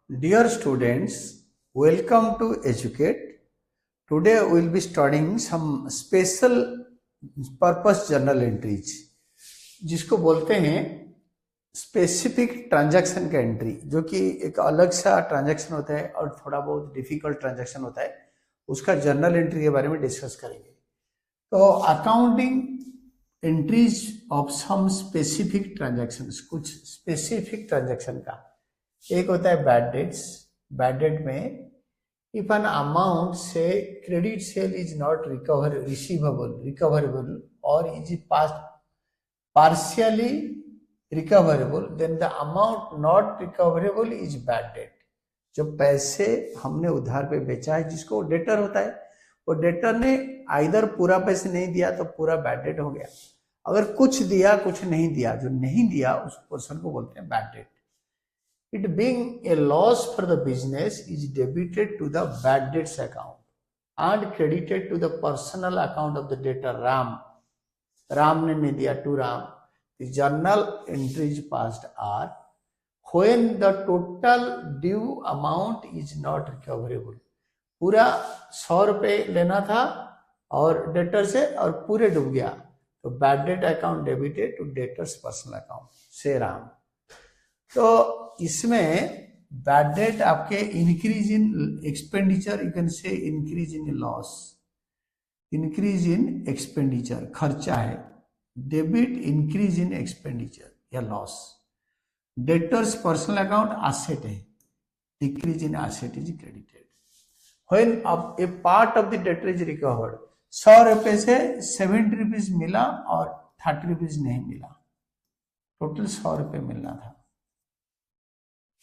Dear students, welcome to Educate. Today we will be studying some special purpose journal entries, जिसको बोलते हैं specific transaction का entry, जो कि एक अलग सा ट्रांजैक्शन होता है और थोड़ा बहुत डिफिकल्ट ट्रांजैक्शन होता है। उसका जर्नल एंट्री के बारे में डिस्कस करेंगे। तो accounting entries of some specific transactions, कुछ स्पेसिफिक ट्रांजैक्शन का एक होता है बैड डेट्स। बैड डेट में इफ एन अमाउंट से credit sale is not recoverable और is partially recoverable, then the amount not recoverable is bad debt. जो पैसे हमने उधार पे बेचा है, जिसको डेटर होता है, वो डेटर ने आइदर पूरा पैसे नहीं दिया तो पूरा बैड डेट हो गया। अगर कुछ दिया कुछ नहीं दिया, जो नहीं दिया उस पर्सन को बोलते हैं bad debt. It being a loss for the business is debited to the bad debts account and credited to the personal account of the debtor Ram. Ram ने नहीं दिया to Ram. The journal entries passed are when the total due amount is not recoverable. पूरा 100 रुपये लेना था और debtor से और पूरे डूब गया, तो bad debt account debited to debtors personal account से राम। तो इसमें बैड डेट आपके increase in expenditure, you can say increase in loss, increase in expenditure खर्चा है, डेबिट इंक्रीज इन एक्सपेंडिचर या loss. Debtors personal account asset है, decrease in asset is credited. When a part of the debtor is recovered, 100 रुपये से 70 rupees मिला और 30 rupees नहीं मिला, टोटल 100 रुपये मिलना था।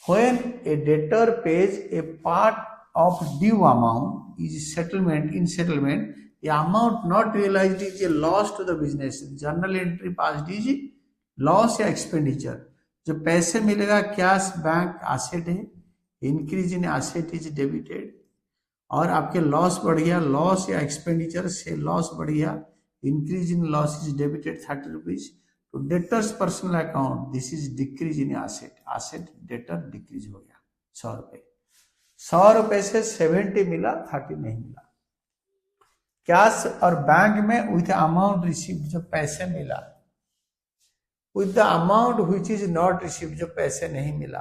When a debtor pays a part of due amount is settlement, in settlement, the amount not realized is a loss to the business. Journal entry passed is loss या expenditure. जो पैसे मिलेगा cash bank asset है, increase in asset is debited, और आपके loss बढ़ गया, loss या एक्सपेंडिचर से लॉस बढ़ गया, increase in loss is debited 30 rupees to debtors personal account, this is decrease in asset, asset debtor decrease हो गया 100 रुपये। 100 रुपये से 70 मिला, 30 नहीं मिला। कैश और बैंक में विथ अमाउंट रिसीव्ड, जो पैसे मिला, with the amount which is not received, जो पैसे नहीं मिला,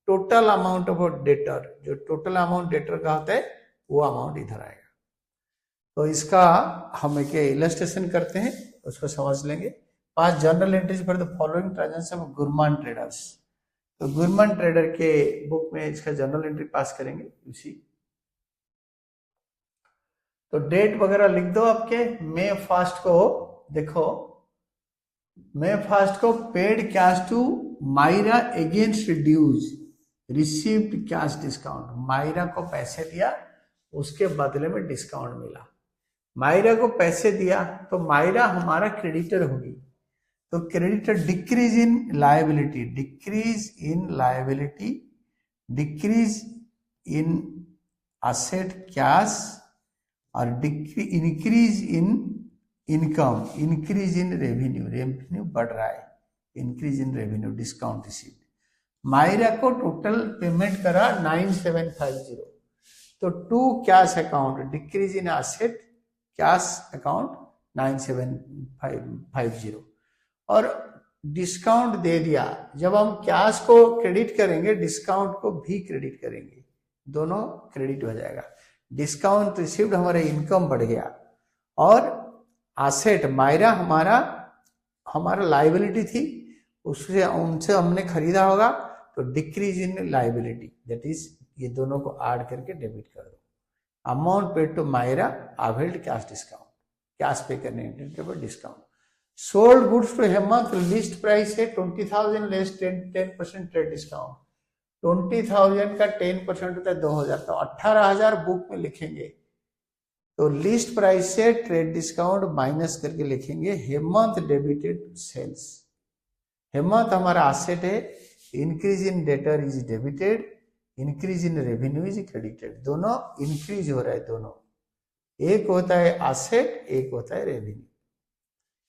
टोटल अमाउंट ऑफ डेटर, जो टोटल अमाउंट डेटर का होता है वो अमाउंट इधर आएगा। तो इसका हम एक इलस्ट्रेशन करते हैं, उसको समझ लेंगे। Pass journal entries for the following transaction of Gurman traders. तो गुरमान ट्रेडर के बुक में इसका जर्नल एंट्री पास करेंगे उसी। तो डेट वगैरह लिख दो आपके। मई 1 को देखो, मई 1 को paid cash to Myra against dues, received cash discount. Myra को पैसे दिया, उसके बदले में डिस्काउंट मिला। मायरा को पैसे दिया तो मायरा हमारा क्रेडिटर होगी, तो creditor decrease in liability, decrease in liability, decrease in asset cash, और increase in income, increase in revenue, revenue बढ़ रहा है, increase in revenue, discount received. Myra को टोटल पेमेंट करा 9750, तो to cash account, decrease in asset cash account 9750, और discount दे दिया। जब हम कैश को क्रेडिट करेंगे, डिस्काउंट को भी क्रेडिट करेंगे, दोनों क्रेडिट हो जाएगा। डिस्काउंट रिसीव्ड, हमारा इनकम बढ़ गया, और एसेट मायरा हमारा लायबिलिटी थी, उससे उनसे हमने खरीदा होगा, तो decrease in liability, that is ये दोनों को ऐड करके डेबिट कर दो। Amount paid to Myra availed cash discount, cash पे करने पर discount. Sold goods to Hemant, list price है 20,000 लेस 10% ट्रेड डिस्काउंट। 20,000 का 10% होता है 2,000, तो 18,000 बुक में लिखेंगे। तो लिस्ट प्राइस से ट्रेड डिस्काउंट माइनस करके लिखेंगे हेमंत डेबिटेड सेल्स। हेमंत हमारा एसेट है, increase in debtor is debited, increase in revenue is credited. दोनों इंक्रीज हो रहा है, दोनों, एक होता है एसेट, एक होता है revenue.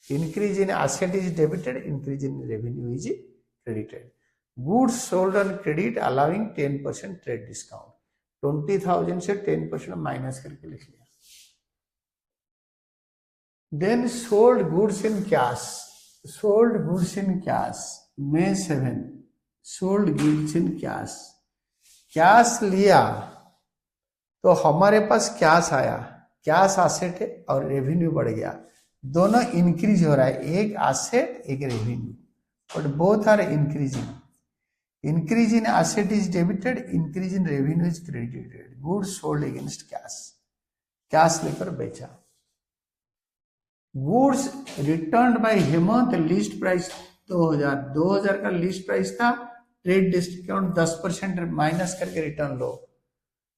Increase in asset is debited, increase in revenue is credited. Goods sold on credit allowing 10% trade discount, 20,000 से 10% माइनस करके लिख लिया। Then sold goods in cash, sold goods in cash, May 7 sold goods in cash, cash लिया तो हमारे पास cash आया, cash asset है और रेवेन्यू बढ़ गया, दोनों इंक्रीज हो रहा है, एक एसेट एक revenue, but both are increasing. Increase in asset is debited, increase in revenue is credited. Goods sold against cash, cash लेकर बेचा। Goods return by Hemant, list price 2000 का लिस्ट प्राइस था, ट्रेड डिस्काउंट 10% माइनस करके return लो।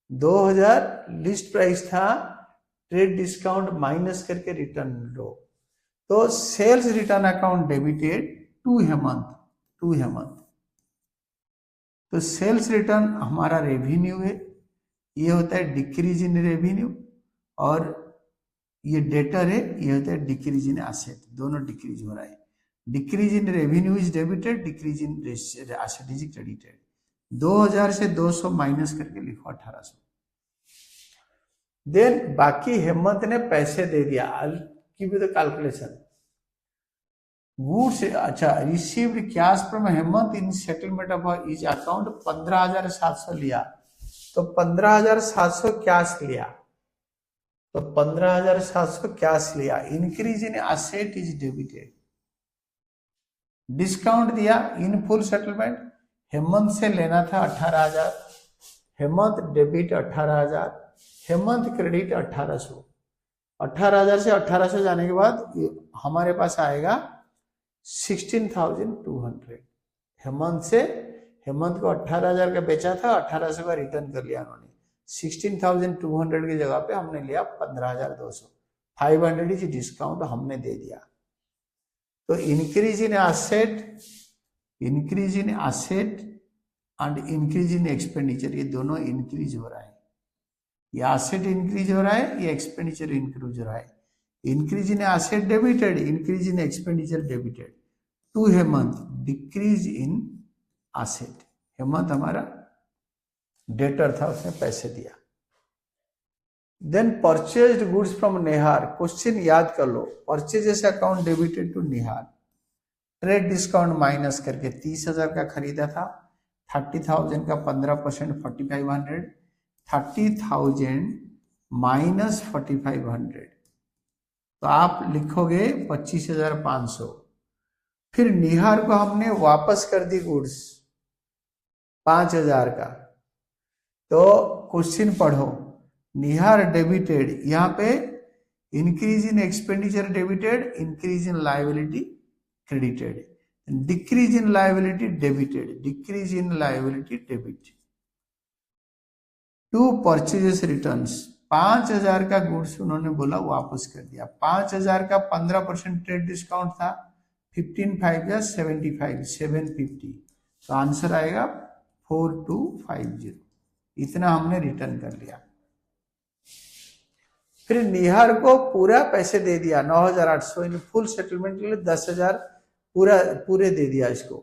2000 list price था, trade discount minus करके return लो, तो sales return account debited to Hemant. तो सेल्स रिटर्न हमारा रेवेन्यू है, ये होता है डिक्रीज इन रेवेन्यू, और ये डेटर है, ये होता है डिक्रीज इन एसेट, दोनों डिक्रीज हो रहा है। Decrease in revenue is debited, decrease in asset is credited. 2000 से 200 माइनस करके लिखो 1800। देन बाकी हेमंत ने पैसे दे दिया, give you the calculation. Goods, अच्छा, received cash from Hemant in settlement of his account 15,700 लिया, तो 15,700 कैश लिया, तो 15,700 कैश लिया। Increase in asset is debited. Discount दिया इन फुल सेटलमेंट, हेमंत से लेना था 18,000, हेमंत डेबिट 18,000, हेमंत क्रेडिट 1800। 18,000 से 1800 जाने के बाद हमारे पास आएगा 16,200। हेमंत को 18,000 का बेचा था, 1800 का रिटर्न कर लिया उन्होंने, 16,200 की जगह पे हमने लिया 15,200। 500 इज डिस्काउंट हमने दे दिया। तो increase in asset and increase in expenditure, ये दोनों इंक्रीज हो रहा है। ये एसेट इंक्रीज हो रहा है, ये एक्सपेंडिचर इंक्रीज हो रहा है। Increase in asset debited, increase in expenditure debited. To Hemant, decrease in asset, Hemant हमारा डेटर था, उसने पैसे दिया। Then purchased goods from Nihar, question याद कर लो, purchases account debited to Nihar, trade discount minus करके 30,000 का खरीदा था, 30,000 का 15% 4,500, 30,000 माइनस 4,500, तो आप लिखोगे 25,500। फिर निहार को हमने वापस कर दी गुड्स 5,000 का, तो क्वेश्चन पढ़ो, निहार डेबिटेड, यहाँ पे increase in expenditure debited, increase in liability credited, decrease in liability debited, decrease in liability debit. To purchases returns, 5,000 का गुड्स उन्होंने बोला वापस कर दिया, 5,000 का 15% ट्रेड डिस्काउंट था, 15,500 या 75, 750, तो आंसर आएगा 4250। इतना हमने रिटर्न कर लिया। फिर निहार को पूरा पैसे दे दिया 9,800, इन फुल सेटलमेंट के लिए 10,000 पूरे दे दिया इसको,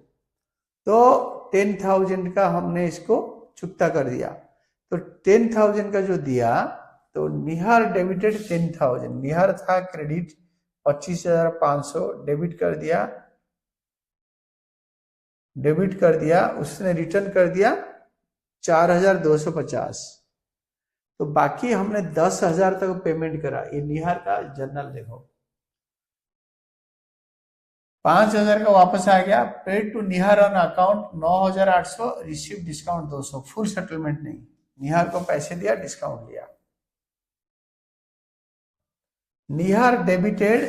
तो 10,000 का हमने इसको चुकता कर दिया। तो 10,000 का जो दिया, तो निहार डेबिटेड 10,000, निहार था क्रेडिट 25,500, डेबिट कर दिया, उसने रिटर्न कर दिया 4,250, तो बाकी हमने 10,000 तक पेमेंट करा। ये निहार का जर्नल देखो, 5,000 का वापस आ गया, paid to Nihar on account 9,800, receive discount 200, full settlement नहीं, निहार को पैसे दिया, डिस्काउंट लिया। Nihar debited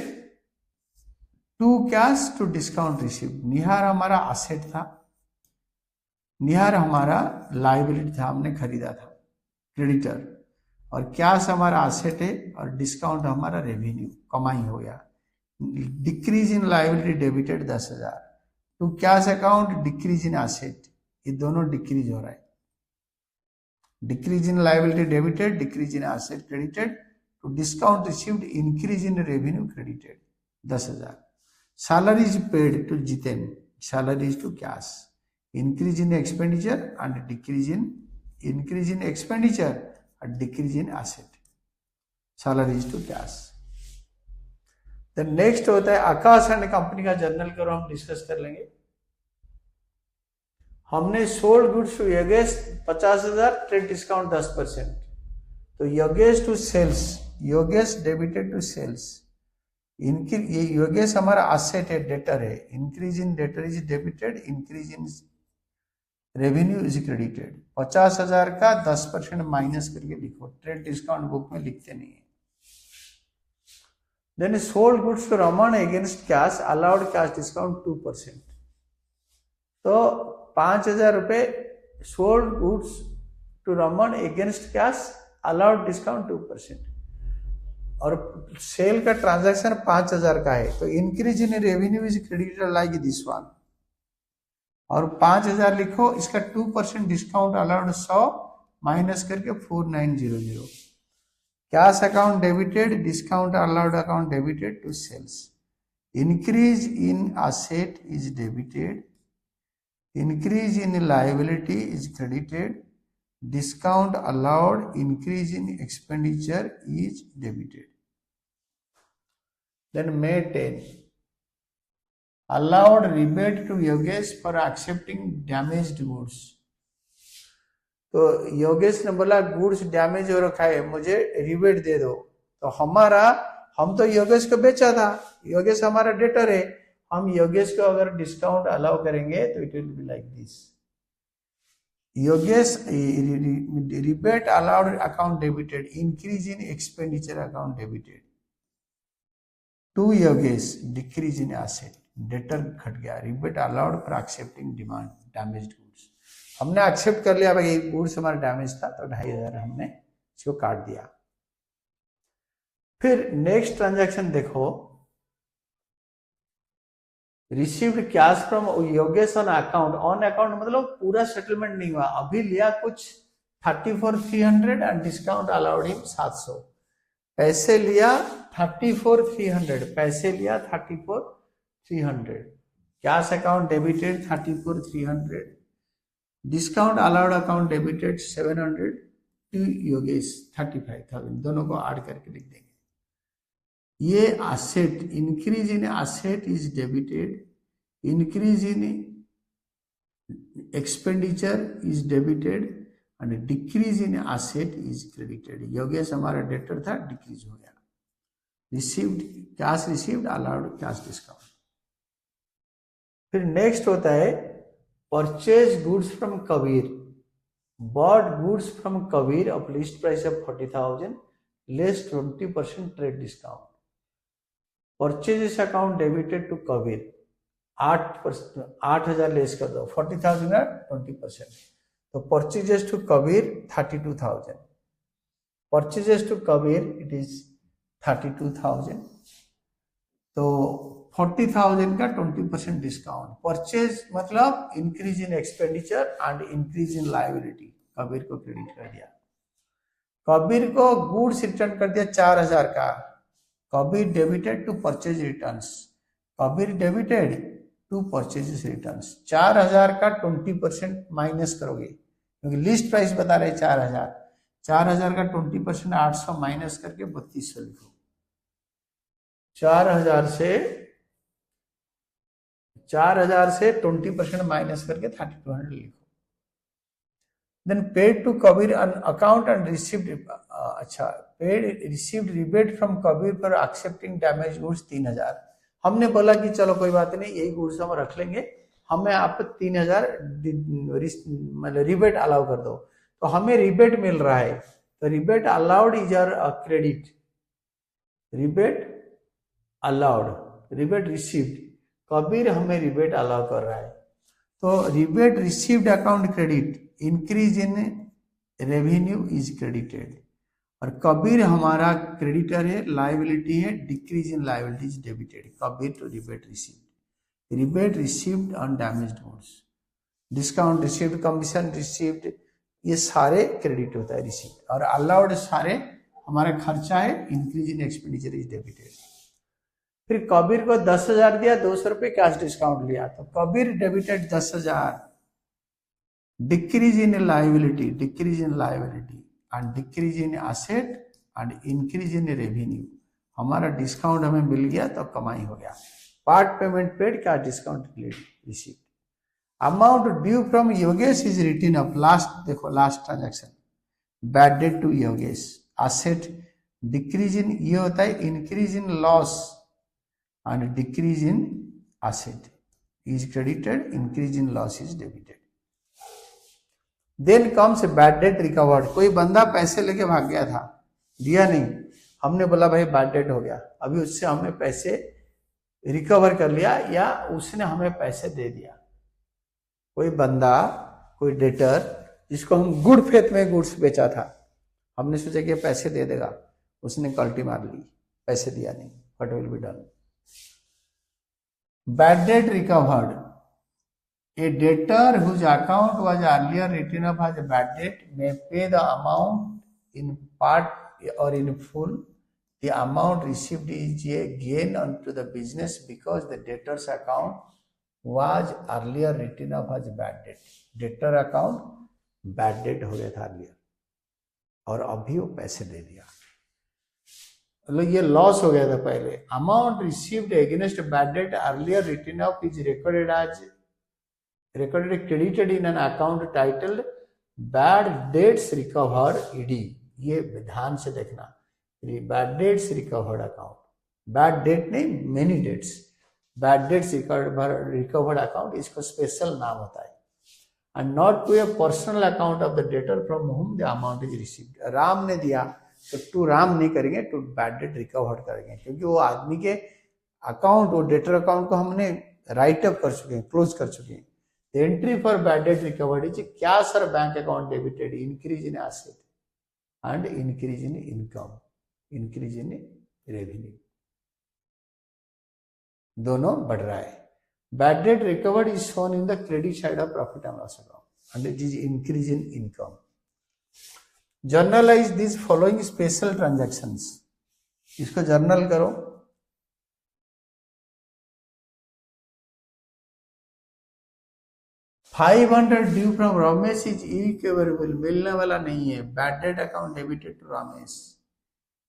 to cash to discount receive, Nihar हमारा एसेट था, निहार हमारा लायबिलिटी था, हमने खरीदा था, क्रेडिटर, और कैश हमारा एसेट है, और डिस्काउंट हमारा रेवेन्यू, कमाई हो गया। Decrease in liability debited 10,000, to cash account decrease in asset, ये दोनों डिक्रीज हो रहा है। Decrease in liability debited, decrease in asset credited, to discount received increase in revenue credited 10,000। Salary is paid to Jiten, salary is to cash, increase in expenditure and decrease in increase in expenditure and decrease in asset, salaries to cash. Then next होता है Akash and company का journal करो, हम discuss कर लेंगे। हमने sold goods to Yogesh 50,000, trade discount 10%, तो Yogesh to sales, Yogesh debited to sales, ये योगेश हमारा एसेट है, डेटर है, increase in debtor is debited, increase in revenue is credited. 50,000 का 10% माइनस करके लिखो, ट्रेड डिस्काउंट बुक में लिखते नहीं है। Then sold goods to Raman against cash, allowed cash discount 2%, तो 5,000 रुपए sold goods to Raman against cash, allowed discount 2%, और सेल का ट्रांजैक्शन 5,000 का है, तो increase in revenue is credited like this one, और 5,000 लिखो, इसका 2% डिस्काउंट अलाउड 100 माइनस करके 4900, cash account debited, discount allowed account debited to sales, increase in asset is debited, increase in liability is credited, discount allowed, increase in expenditure is debited. Then May 10, allowed rebate to Yogesh for accepting damaged goods, तो योगेश ने बोला goods damage हो रखा है, मुझे rebate दे दो, तो हम तो योगेश को बेचा था, योगेश हमारा डेटर है, हम योगेश को अगर डिस्काउंट अलाउ करेंगे तो it will be like this, Yogesh rebate allowed account debited, increase in expenditure account debited to Yogesh, decrease in asset, debtor घट गया, rebate allowed for accepting demand damaged goods, हमने एक्सेप्ट कर लिया भाई गुड्स हमारा डैमेज था, तो 2,500 हमने इसको काट दिया। फिर नेक्स्ट ट्रांजैक्शन देखो, received cash from Yogesh on account, on account मतलब पूरा सेटलमेंट नहीं हुआ, अभी लिया कुछ 34,300 एंड डिस्काउंट अलाउड हिम 700, पैसे लिया 34,300, पैसे लिया 34,300, cash account debited 34,300, discount allowed account debited 700 to Yogesh 35,000, दोनों को ऐड करके लिख देंगे। ये asset, increase in asset is debited, increase in expenditure is debited and decrease in asset is credited. Yogesh हमारा डेटर था, डिक्रीज हो गया। Received, cash received, allowed cash discount. फिर नेक्स्ट होता है purchase goods from Kabir, bought goods from Kabir of list price of 40,000 less 20% trade discount, purchases account debited to Kabir 8,000 less कर दो, 40,000 का 20%, तो purchases to Kabir 32,000, purchases to Kabir it is 32,000, तो 40,000 का 20% discount, purchase मतलब increase in expenditure and increase in liability, Kabir को credit कर दिया। कबीर को गुड्स रिटर्न कर दिया 4,000 का, Kabir debited to purchase returns, Kabir debited to purchase returns, 4,000 का 20% माइनस करोगे, क्योंकि लिस्ट प्राइस बता रहे 4,000, 4,000 का 20% 800 माइनस करके 3200 लिखो, 4,000 से 20% माइनस करके 3,200 लिखो। Then paid to Kabir on account and received, अच्छा paid received rebate from Kabir for accepting damage goods 3,000, हमने बोला कि चलो कोई बात नहीं, यही गुड्स हम रख लेंगे, हमें आप 3,000 मतलब रिबेट अलाउ कर दो, तो हमें रिबेट मिल रहा है, तो rebate allowed is our credit, rebate allowed, rebate received, Kabir हमें रिबेट अलाउ कर रहा है, तो rebate received account credit, increase in revenue is credited, और कबीर हमारा क्रेडिटर है, लायबिलिटी है, decrease in liability is debited, Kabir to rebate received, rebate received on damaged goods, discount received, commission received, ये सारे क्रेडिट होता है रिसीव्ड, और अलाउड सारे हमारा खर्चा है, increase in expenditure is debited. फिर कबीर को 10,000 दिया, 200 रुपये कैश डिस्काउंट लिया, तो Kabir debited 10,000, decrease in liability, and decrease in asset and increase in revenue. हमारा डिस्काउंट हमें मिल गया तो कमाई हो गया. पार्ट पेमेंट पेड, क्या discount received. Amount due from Yogesh is written off. Last देखो, last transaction, bad debt to Yogesh. Asset decrease in, ये होता है increase in loss and decrease in asset is credited, increase in loss is debited. Then comes bad debt recovered. कोई बंदा पैसे लेके भाग गया था, दिया नहीं, हमने बोला भाई बैड डेट हो गया, अभी उससे हमने पैसे रिकवर कर लिया या उसने हमें पैसे दे दिया. कोई बंदा, कोई डेटर जिसको हम गुड फेथ में गुड्स बेचा था, हमने सोचा कि पैसे दे देगा, उसने कल्टी मार ली, पैसे दिया नहीं. What will be done? Bad debt recovered. A debtor whose account was earlier written off as a bad debt may pay the amount in part or in full. The amount received is a gain onto the business because the debtor's account was earlier written off as bad debt. Debtor account bad debt हो गया था earlier और अभी वो पैसे दे दिया, मतलब ये लॉस हो गया था पहले. Amount received against bad debt earlier written off is recorded credited in an account titled bad debts recovered ED. ये ध्यान से देखना, bad debts recovered account, bad debt नहीं, many debts, bad debts recovered account, इसको special नाम होता है. And not to a personal account of the debtor from whom the amount is received. Ram ने दिया तो टू राम नहीं करेंगे, टू बैड डेट रिकवर्ड करेंगे, क्योंकि वो आदमी के अकाउंट, वो डेटर अकाउंट को हमने राइट अप कर चुके हैं, क्लोज कर चुके हैं. The entry for bad debt recovered is cash or bank account debited, increase in asset and increase in income, increase in revenue, दोनों बढ़ रहा है. Bad debt recovered is shown in the credit side of profit and loss account and it is increase in income. Journalize these following special transactions. इसको journal करो. 500 due from Ramesh is irrecoverable, मिलने वाला नहीं है. Bad debt account debited to Ramesh.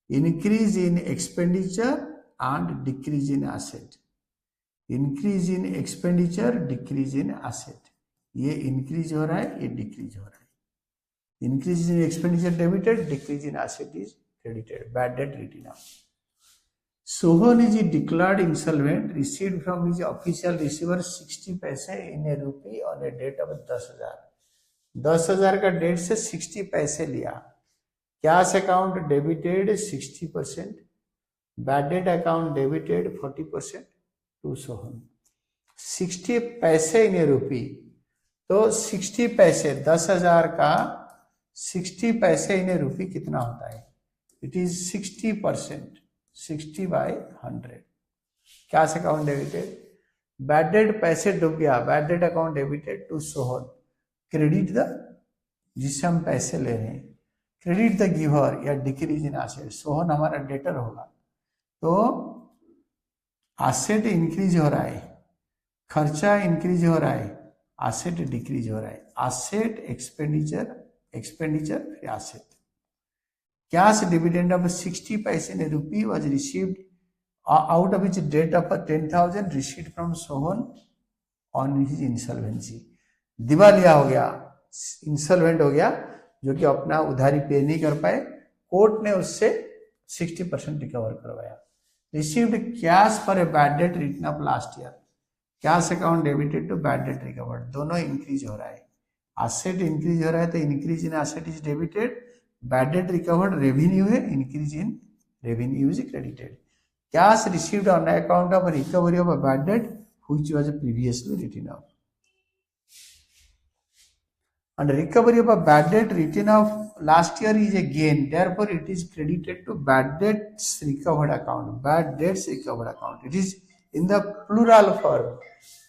Increase in expenditure and decrease in asset. Increase in expenditure, decrease in asset. ये increase हो रहा है, ये डिक्रीज हो रहा है. Increase in expenditure debited, decrease in asset is credited. Bad debt written off. Sohan is declared insolvent, received from his official receiver 60 पैसे in a rupee on a date of 10,000. 10,000 का date से 60 पैसे लिया. Cash account debited 60%, bad debt account debited 40% to Sohan. 60 पैसे इन ए रूपी, तो 60 पैसे, 10,000 का 60 पैसे इन ए रूपी कितना होता है? It is 60%, 60 by 100. Cash account debited. Bad debt पैसे डूब गया, bad debt account debited to Sohan. Credit the, जिससे हम पैसे ले रहे हैं, क्रेडिट द गिवर या डिक्रीज इन एसेट. सोहन हमारा डेटर होगा, तो एसेट इंक्रीज हो रहा है, खर्चा इंक्रीज हो रहा है, एसेट डिक्रीज हो रहा है. एसेट एक्सपेंडिचर, एक्सपेंडिचर फिर asset. Cash dividend of 60 paise in a rupee was received, out of which debt of 10,000 received from Sohan on his insolvency. दिवालिया हो गया, इंसॉल्वेंट हो गया, जो कि अपना उधारी पे नहीं कर पाए. कोर्ट ने उससे 60% रिकवर करवाया. Received cash for a bad debt written off last year. Cash account debited to bad debt recovered. दोनों इंक्रीज हो रहा है. एसेट इंक्रीज हो रहा है तो increase in asset is debited. Bad debt recovered revenue है, increase in revenue is credited. Cash received on account of recovery of a bad debt which was previously written off. And recovery of a bad debt written off last year is a gain, therefore it is credited to bad debts recovered account. Bad debts recovered account, it is in the plural form,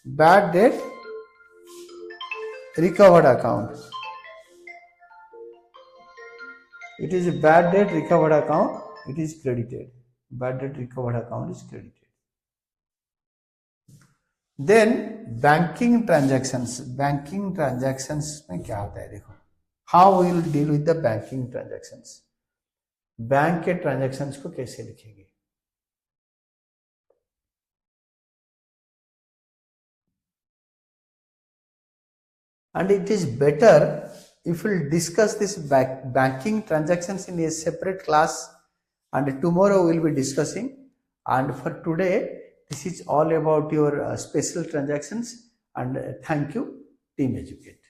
bad debt recovered account. It is a bad debt recovered account, it is credited. Bad debt recovered account is credited. Then banking transactions में क्या आता है देखो, how will deal with the banking transactions, bank के transactions को कैसे लिखेंगे। And it is better if we'll discuss this banking transactions in a separate class, and tomorrow we'll be discussing. And for today, this is all about your special transactions. And thank you, Team Educate.